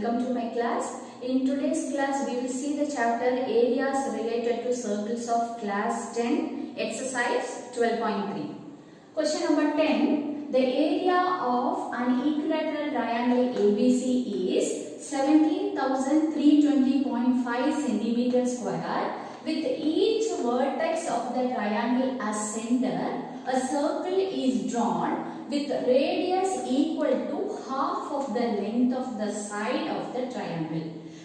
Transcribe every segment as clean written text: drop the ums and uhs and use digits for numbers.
welcome to my class. In today's class, we will see the chapter areas related to circles of class 10, exercise 12.3. Question number 10. The area of an equilateral triangle ABC is 17,320.5 centimeter square. With each vertex of the triangle as center, a circle is drawn with radius equal to half of the length of the side of the triangle.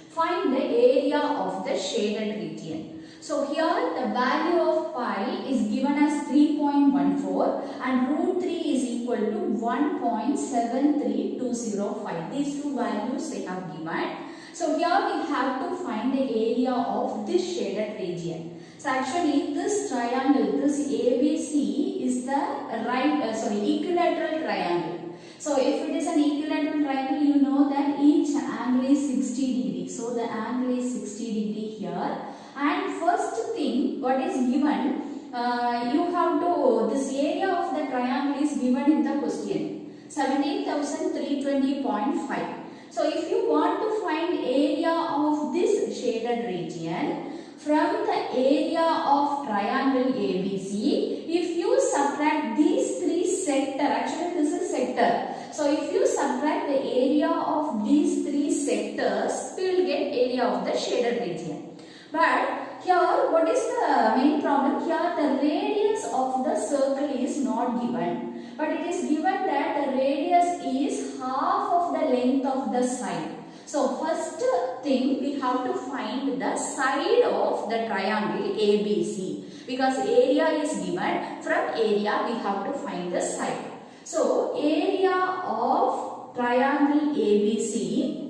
Find the area of the shaded region. So here the value of pi is given as 3.14 and root 3 is equal to 1.73205. These two values they have given. So here we have to find the area of this shaded region. So actually this triangle, this ABC is the equilateral triangle. So if it is an equilateral triangle, you know that each angle is 60 degree. So the angle is 60 degree here. And first thing, what is given, you have to, this area of the triangle is given in the question, 17,320.5. So if you want to find area of this shaded region from the area of triangle ABC, if you subtract these three sector, actually this is sector. So if you subtract the area of these three sectors, we will get area of the shaded region. But here, what is the main problem? Here the radius of the circle is not given. But it is given that the radius is half of the length of the side. So first thing, we have to find the side of the triangle ABC. Because area is given, from area we have to find the side. So area of triangle ABC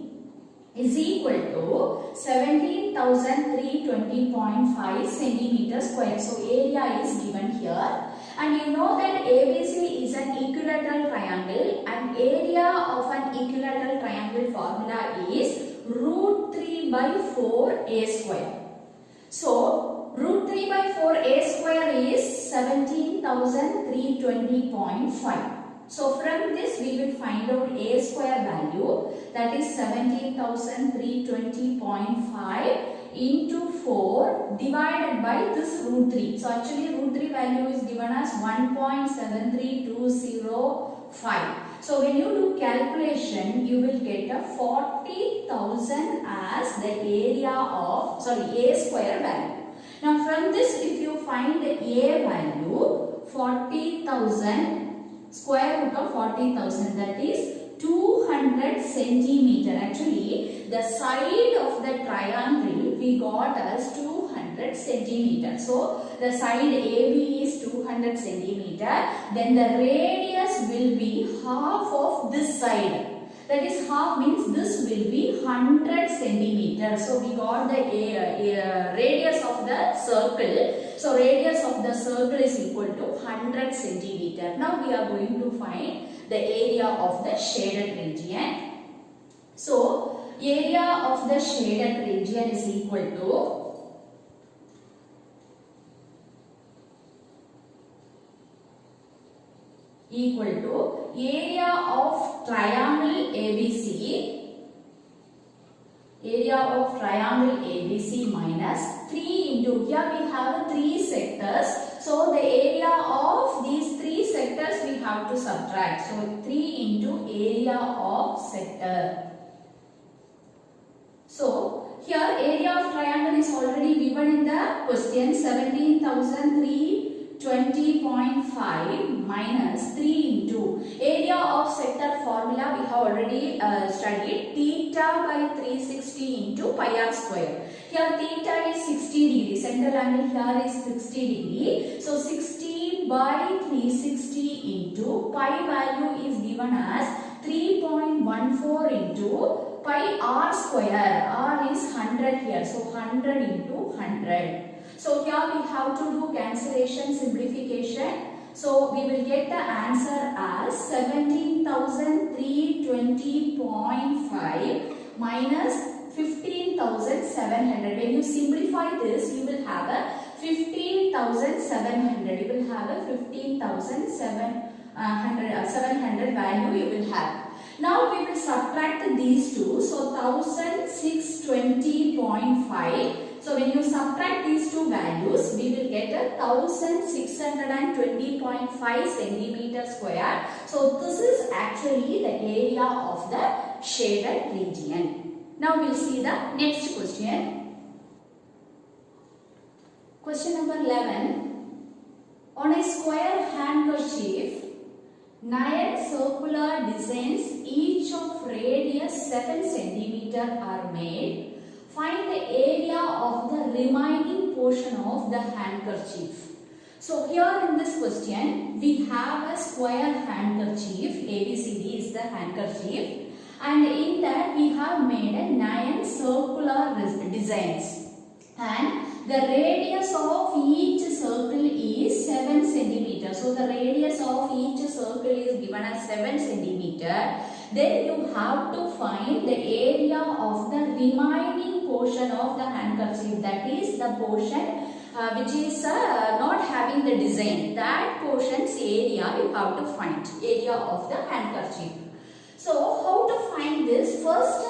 is equal to 17,320.5 centimeter square. So area is given here. And you know that ABC is an equilateral triangle and area of an equilateral triangle formula is root 3 by 4a square. So root 3 by 4a square is 17,320.5. So from this we will find out a square value, that is 17,320.5 into 4 divided by this root 3. So actually root 3 value is given as 1.73205. So when you do calculation, you will get a 40,000 as the area of, a square value. Now from this, if you find the a value, 40,000, square root of 40,000, that is 200 centimeter. Actually, the side of the triangle we got as 200 centimeter. So the side AB is 200 centimeter. Then the radius will be half of this side. That is half means this will be 100 centimeter. So we got the radius of the circle. So radius of the circle is equal to 100 centimeter. Now we are going to find the area of the shaded region. So area of the shaded region is equal to area of triangle ABC, minus 3 into, here we have 3 sectors. So the area of these 3 sectors we have to subtract. So 3 into area of sector. So here area of triangle is already given in the question, 17,320.5 minus 3 into area of sector formula we have already studied, theta by 360 into pi r square. Here theta is 60 degree, central angle here is 60 degree. So 60 by 360 into pi value is given as 3.14 into pi r square. R is 100 here. So 100 into 100. So here we have to do cancellation, simplification. So we will get the answer as 17,320.5 minus 15,700. When you simplify this, you will have a 15,700. You will have a 15,700 value you will have. Now we will subtract these two. So 1620.5. So when you subtract these two values, we will get a 1620.5 centimeter square. So this is actually the area of the shaded region. Now we'll see the next question. Question number 11. On a square handkerchief, 9 circular designs, each of radius 7 centimeter are made. Find the area of the remaining portion of the handkerchief. So here in this question, we have a square handkerchief. ABCD is the handkerchief, and in that we have made a 9 circular designs, and the radius of each circle is 7 centimeter. So the radius of each circle is given as 7 centimeter. Then you have to find the area of the remaining portion of the handkerchief, that is the portion which is not having the design. That portion's area you have to find, area of the handkerchief. So how to find this? First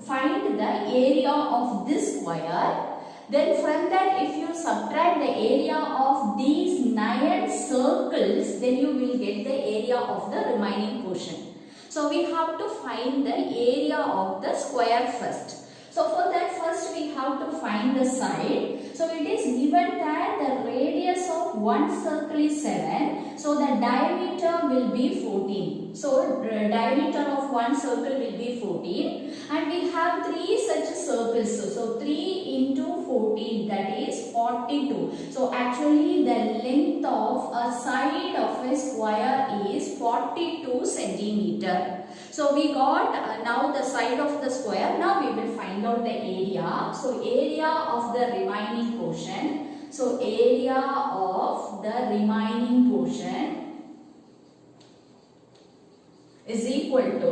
find the area of this square. Then from that, if you subtract the area of these 9 circles, then you will get the area of the remaining portion. So we have to find the area of the square first. So for that, first we have to find the side. So it is given that the radius of one circle is 7. So the diameter will be 14. So the diameter of one circle will be 14. And we have 3 such circles. So 3 into 14, that is 42. So actually the length of a side of a square is 42 centimeter. So we got now the side of the square. Now we will find out the area. So area of the remaining portion. So area of the remaining portion is equal to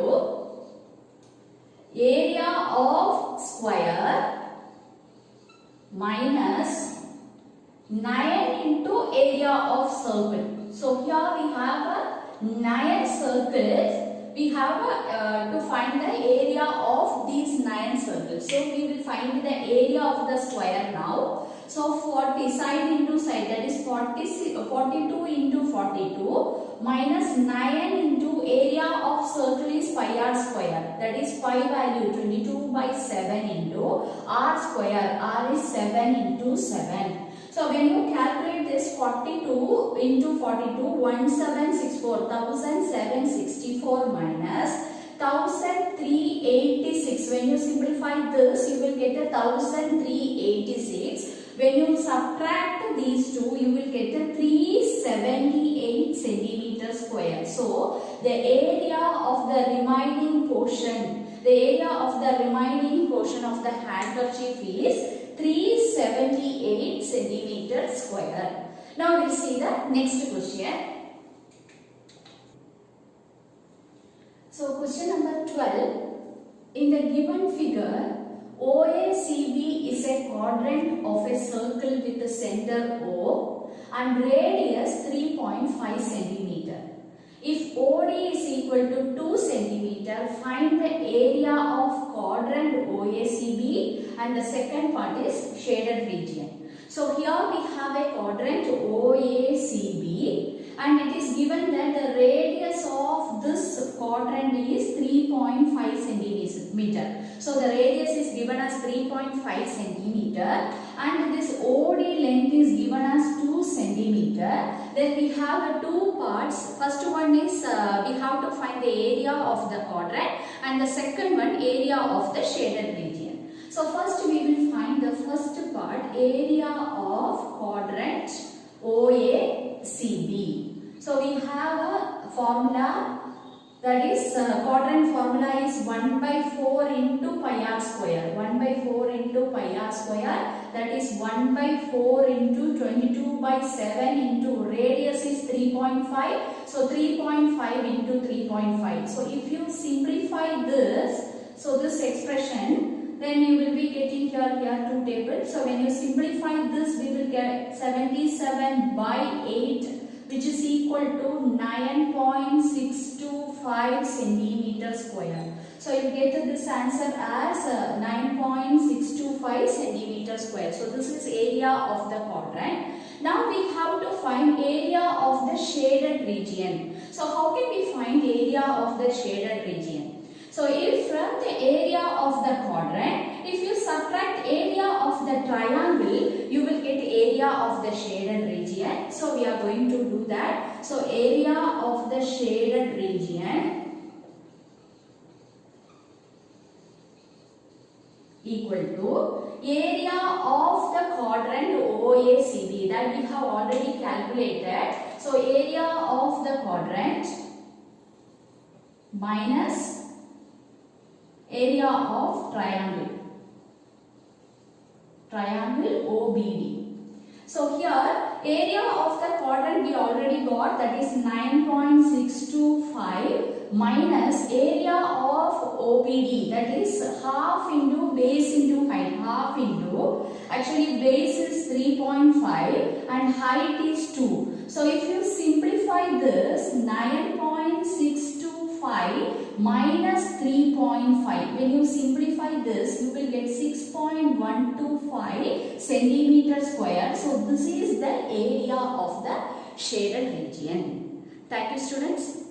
area of square minus 9 into area of circle. So here we have 9 circles. We have to find the area of these 9 circles. So we will find the area of the square now. So 40 side into side, that is 42 into 42 minus 9 into area of circle is pi r square. That is pi value 22 by 7 into r square. R is 7 into 7. So when you calculate this 42 into 42, 1764, 1764 minus 1386. When you simplify this, you will get a 1386. When you subtract these two, you will get a 378 centimeter square. So the area of the remaining portion, of the handkerchief is 378 centimeter square. Now we'll see the next question. So question number 12. In the given figure, OACB is a quadrant of a circle with the center O and radius 3.5 centimeter. If OD is equal to 2 centimeter, find the area of quadrant OACB, and the second part is shaded region. So here we have a quadrant OACB, and it is given that the radius of this quadrant is 3.5 centimeter. So the radius is given as 3.5 centimeter, and this OD length is given as 2 centimeter. Then we have two parts. First one is we have to find the area of the quadrant, and the second one area of the shaded region. So first we will find the first part, area of quadrant OACB. So we have a formula, that is quadrant formula is 1 by 4 into pi r square. 1 by 4 into pi r square, that is 1 by 4 into 22 by 7 into radius is 3.5. So 3.5 into 3.5. So if you simplify this, so this expression, then you will be getting here two tables. So when you simplify this, we will get 77 by 8, which is equal to 9.625 3.5 centimeter square. So you get this answer as 9.625 centimeter square. So this is area of the quadrant. Now we have to find area of the shaded region. So how can we find area of the shaded region? So if from the area of the quadrant, if you subtract area of the triangle, you will get area of the shaded region. So we are going to do that. So area of the shaded region equal to area of the quadrant OACB that we have already calculated. So area of the quadrant minus area of triangle OBD. So here area of the quadrant we already got, that is 9.625 minus area of OBD, that is half into base into height, half into, actually base is 3.5 and height is 2. So if you simplify this, 9.625 minus 3.5, when you simplify this, you will get 6.125 centimeter square. So this is the area of the shaded region. Thank you, students.